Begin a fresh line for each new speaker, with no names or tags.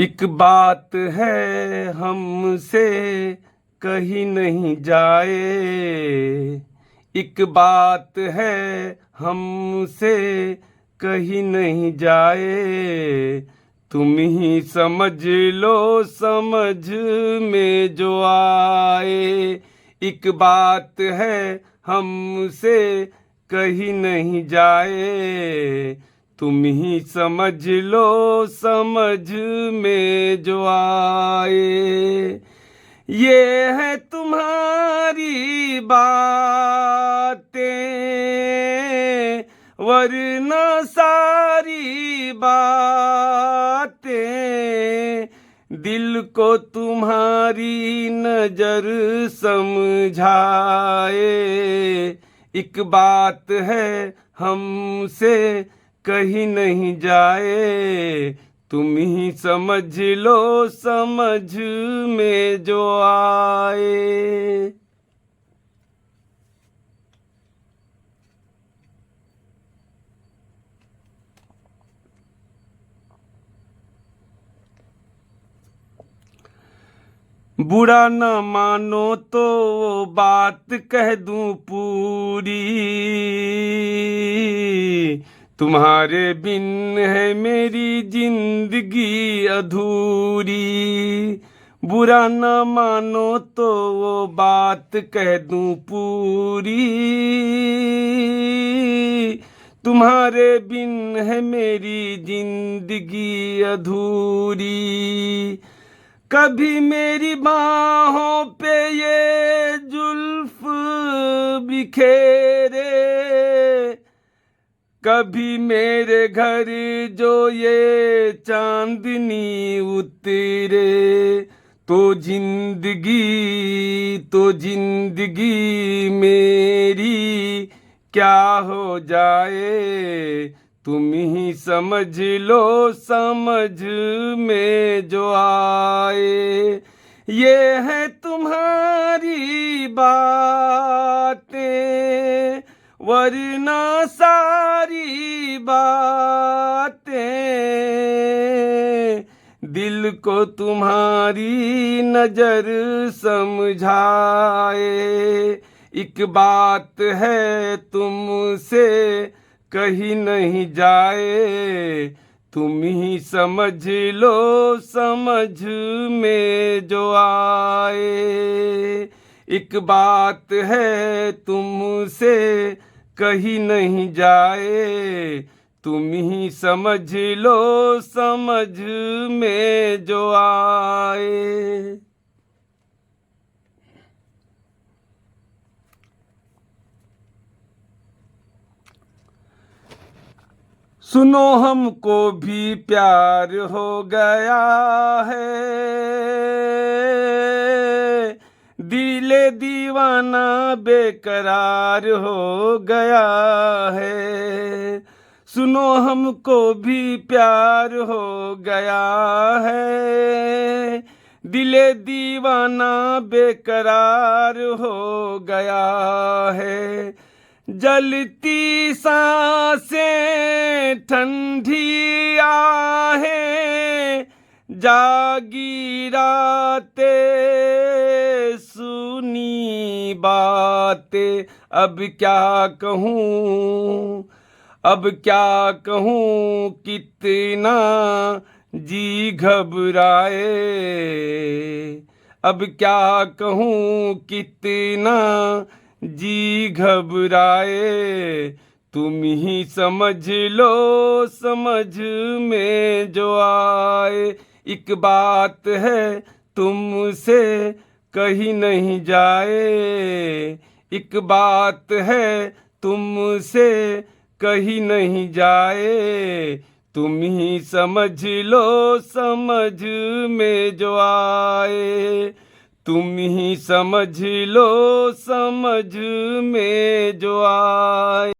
एक बात है हमसे कही नहीं जाए, एक बात है हमसे कही नहीं जाए। तुम ही समझ लो समझ में जो आए। एक बात है हमसे कही नहीं जाए, तुम ही समझ लो समझ में जो आए। ये है तुम्हारी बातें, वरना सारी बातें दिल को तुम्हारी नजर समझाए। एक बात है हमसे कहीं नहीं जाए, तुम ही समझ लो समझ में जो आए। बुरा न मानो तो वो बात कह दूं पूरी, तुम्हारे बिन है मेरी जिंदगी अधूरी। बुरा न मानो तो वो बात कह दूं पूरी, तुम्हारे बिन है मेरी जिंदगी अधूरी। कभी मेरी बाहों पे ये जुल्फ बिखेरे, कभी मेरे घर जो ये चांदनी उतरे, तो जिंदगी मेरी क्या हो जाए। तुम ही समझ लो समझ में जो आए। ये है तुम्हारी बातें, वरना सारी बातें दिल को तुम्हारी नजर समझाए। एक बात है तुमसे कही नहीं जाए, तुम ही समझ लो समझ में जो आए। एक बात है तुमसे कही नहीं जाए, तुम ही समझ लो समझ में जो आए। सुनो हमको भी प्यार हो गया है, दिले दीवाना बेकरार हो गया है। सुनो हमको भी प्यार हो गया है, दिले दीवाना बेकरार हो गया है। जलती सांसें ठंडी आहें, जागी रातें सुनी बातें। अब क्या कहूँ, अब क्या कहूँ कितना जी घबराए। अब क्या कहूँ कितना जी घबराए। तुम ही समझ लो समझ में जो आए। एक बात है तुमसे कही नहीं जाए, एक बात है तुमसे कही नहीं जाए। तुम ही समझ लो समझ में जो आए, तुम ही समझ लो समझ में जो आए।